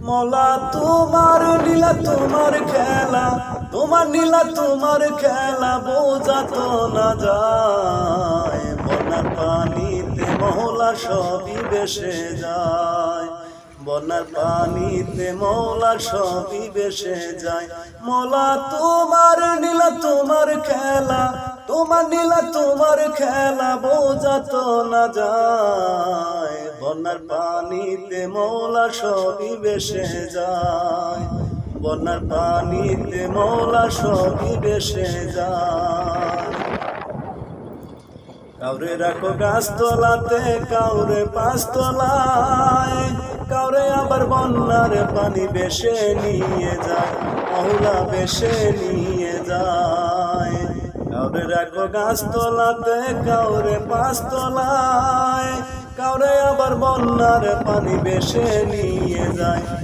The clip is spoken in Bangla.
মৌলা তোমার লীলা তোমার খেলা, তোমার নীলা তোমার খেলা বোঝা তো না যায়। বন্যার পানিতে মৌলা সবই ভেসে যায়, বন্যার পানিতে মৌলা সবই ভেসে যায়। মৌলা তোমার নীলা তোমার খেলা, তোমার নীলা তোমার খেলা বোঝা তো না যায়। বন্যার পানিতে মৌলা সবই ভেসে যায়, বন্যার পানিতে মৌলা সবই ভেসে যায়। কাউরে রাখো গাছতলাতে, কাউরে পাঁচতলায়, কাউরে আবার বন্যার পানি ভেসে নিয়ে যায়, মৌলা ভেসে নিয়ে যায়। কাউরে রাখো গাছতলাতে, কাউরে পাঁচতলায়, কাউরে আবার বন্যার পানি ভেসে নিয়ে যায়।